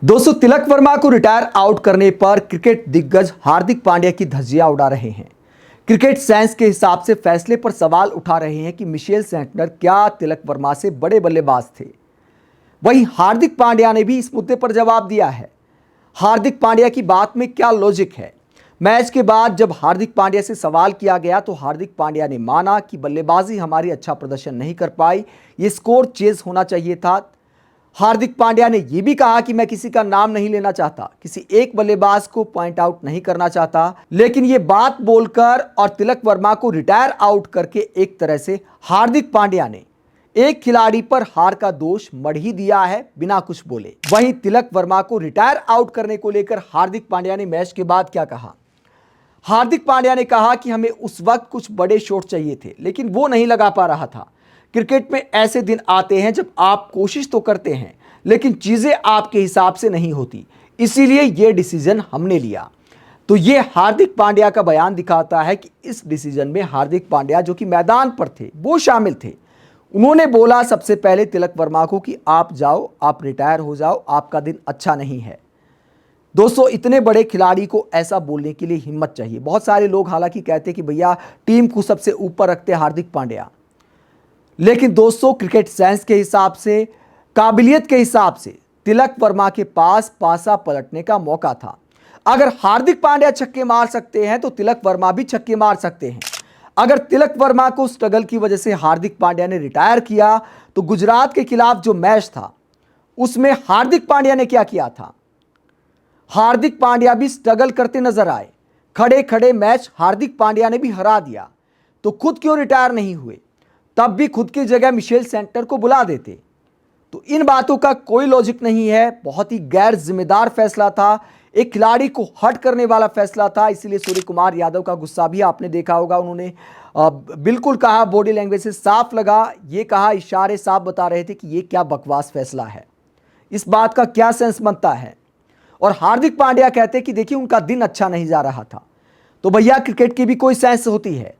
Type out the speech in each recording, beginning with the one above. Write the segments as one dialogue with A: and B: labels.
A: दोस्तों, तिलक वर्मा को retire out करने पर क्रिकेट दिग्गज हार्दिक पांड्या की धज्जियां उड़ा रहे हैं। क्रिकेट साइंस के हिसाब से फैसले पर सवाल उठा रहे हैं कि मिशेल सेंटनर क्या तिलक वर्मा से बड़े बल्लेबाज थे। वहीं हार्दिक पांड्या ने भी इस मुद्दे पर जवाब दिया है। हार्दिक पांड्या की बात में क्या लॉजिक है? मैच के बाद जब हार्दिक पांड्या से सवाल किया गया तो हार्दिक पांड्या ने माना कि बल्लेबाजी हमारी अच्छा प्रदर्शन नहीं कर पाई, ये स्कोर चेज होना चाहिए था। हार्दिक पांड्या ने यह भी कहा कि मैं किसी का नाम नहीं लेना चाहता, किसी एक बल्लेबाज को पॉइंट आउट नहीं करना चाहता, लेकिन यह बात बोलकर और तिलक वर्मा को रिटायर आउट करके एक तरह से हार्दिक पांड्या ने एक खिलाड़ी पर हार का दोष मढ़ ही दिया है बिना कुछ बोले। वहीं तिलक वर्मा को रिटायर आउट करने को लेकर हार्दिक पांड्या ने मैच के बाद क्या कहा? हार्दिक पांड्या ने कहा कि हमें उस वक्त कुछ बड़े शॉट चाहिए थे, लेकिन वो नहीं लगा पा रहा था। क्रिकेट में ऐसे दिन आते हैं जब आप कोशिश तो करते हैं लेकिन चीजें आपके हिसाब से नहीं होती, इसीलिए यह डिसीजन हमने लिया। तो ये हार्दिक पांड्या का बयान दिखाता है कि इस डिसीजन में हार्दिक पांड्या जो कि मैदान पर थे वो शामिल थे। उन्होंने बोला सबसे पहले तिलक वर्मा को कि आप जाओ, आप रिटायर हो जाओ, आपका दिन अच्छा नहीं है। दोस्तों, इतने बड़े खिलाड़ी को ऐसा बोलने के लिए हिम्मत चाहिए। बहुत सारे लोग हालांकि कहते हैं कि भैया टीम को सबसे ऊपर रखते हार्दिक पांड्या, लेकिन दोस्तों क्रिकेट साइंस के हिसाब से, काबिलियत के हिसाब से तिलक वर्मा के पास पासा पलटने का मौका था। अगर हार्दिक पांड्या छक्के मार सकते हैं तो तिलक वर्मा भी छक्के मार सकते हैं। अगर तिलक वर्मा को स्ट्रगल की वजह से हार्दिक पांड्या ने रिटायर किया तो गुजरात के खिलाफ जो मैच था उसमें हार्दिक पांड्या ने क्या किया था? हार्दिक पांड्या भी स्ट्रगल करते नजर आए। खड़े खड़े मैच हार्दिक पांड्या ने भी हरा दिया, तो खुद क्यों रिटायर नहीं हुए? तब भी खुद की जगह मिशेल सेंटनर को बुला देते। तो इन बातों का कोई लॉजिक नहीं है। बहुत ही गैर जिम्मेदार फैसला था, एक खिलाड़ी को हर्ट करने वाला फैसला था। इसलिए सूर्य कुमार यादव का गुस्सा भी आपने देखा होगा। उन्होंने बिल्कुल कहा, बॉडी लैंग्वेज से साफ लगा, ये कहा, इशारे साफ बता रहे थे कि ये क्या बकवास फैसला है, इस बात का क्या सेंस बनता है। और हार्दिक पांड्या कहते कि देखिए उनका दिन अच्छा नहीं जा रहा था। तो भैया क्रिकेट की भी कोई सेंस होती है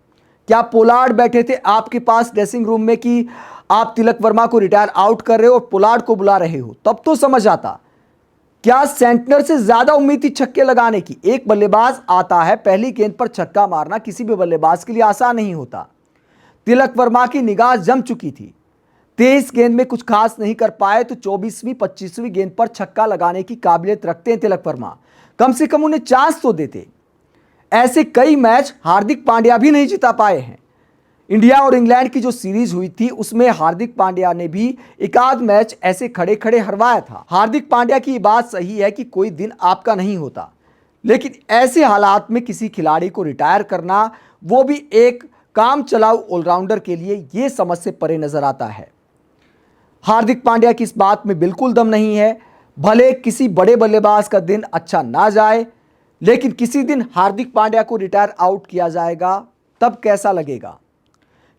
A: क्या? पोलार्ड बैठे थे आपके पास ड्रेसिंग रूम में कि आप तिलक वर्मा को रिटायर आउट कर रहे हो और पोलार्ड को बुला रहे हो, तब तो समझ आता। क्या सेंटनर से ज्यादा उम्मीद थी छक्के लगाने की? एक बल्लेबाज आता है, पहली गेंद पर छक्का मारना किसी भी बल्लेबाज के लिए आसान नहीं होता। तिलक वर्मा की निगाह जम चुकी थी, 23 गेंद में कुछ खास नहीं कर पाए तो 24वीं 25वीं गेंद पर छक्का लगाने की काबिलियत रखते हैं तिलक वर्मा। कम से कम उन्हें चांस तो देते। ऐसे कई मैच हार्दिक पांड्या भी नहीं जिता पाए हैं। इंडिया और इंग्लैंड की जो सीरीज हुई थी उसमें हार्दिक पांड्या ने भी एक आध मैच ऐसे खड़े खड़े हरवाया था। हार्दिक पांड्या की बात सही है कि कोई दिन आपका नहीं होता, लेकिन ऐसे हालात में किसी खिलाड़ी को रिटायर करना, वो भी एक काम चलाऊ ऑलराउंडर के लिए, ये समझ से परे नजर आता है। हार्दिक पांड्या की इस बात में बिल्कुल दम नहीं है। भले किसी बड़े बल्लेबाज का दिन अच्छा ना जाए, लेकिन किसी दिन हार्दिक पांड्या को रिटायर आउट किया जाएगा, तब कैसा लगेगा?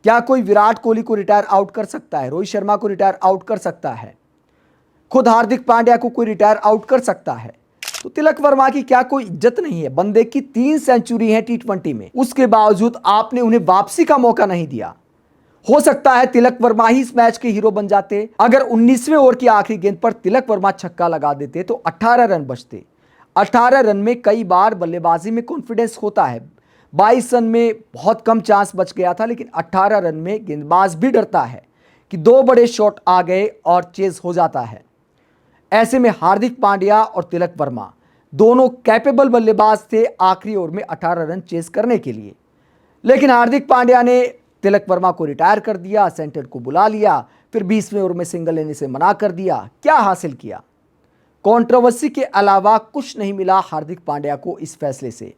A: क्या कोई विराट कोहली को रिटायर आउट कर सकता है? रोहित शर्मा को रिटायर आउट कर सकता है? खुद हार्दिक पांड्या को कोई रिटायर आउट कर सकता है? तो तिलक वर्मा की क्या कोई इज्जत नहीं है? बंदे की 3 सेंचुरी है T20 में, उसके बावजूद आपने उन्हें वापसी का मौका नहीं दिया। हो सकता है तिलक वर्मा ही इस मैच के हीरो बन जाते। अगर 19वें ओवर की आखिरी गेंद पर तिलक वर्मा छक्का लगा देते तो 18 रन बचते। 18 रन में कई बार बल्लेबाजी में कॉन्फिडेंस होता है। 22 रन में बहुत कम चांस बच गया था, लेकिन 18 रन में गेंदबाज भी डरता है कि 2 बड़े शॉट आ गए और चेज हो जाता है। ऐसे में हार्दिक पांड्या और तिलक वर्मा दोनों कैपेबल बल्लेबाज थे आखिरी ओवर में 18 रन चेज करने के लिए, लेकिन हार्दिक पांड्या ने तिलक वर्मा को रिटायर कर दिया, सेंटर को बुला लिया, फिर 20वें ओवर में सिंगल लेने से मना कर दिया। क्या हासिल किया? कंट्रोवर्सी के अलावा कुछ नहीं मिला हार्दिक पांड्या को इस फैसले से।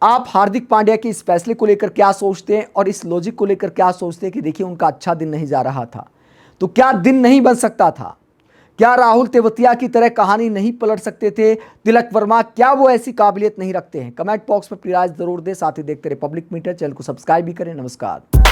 A: आप हार्दिक पांड्या के इस फैसले को लेकर क्या सोचते हैं और इस लॉजिक को लेकर क्या सोचते हैं कि देखिए उनका अच्छा दिन नहीं जा रहा था, तो क्या दिन नहीं बन सकता था? क्या राहुल तेवतिया की तरह कहानी नहीं पलट सकते थे तिलक वर्मा? क्या वो ऐसी काबिलियत नहीं रखते हैं? कमेंट बॉक्स में अपनी राय जरूर दें। साथ ही देखते रहे पब्लिक मीटर, चैनल को सब्सक्राइब भी करें। नमस्कार।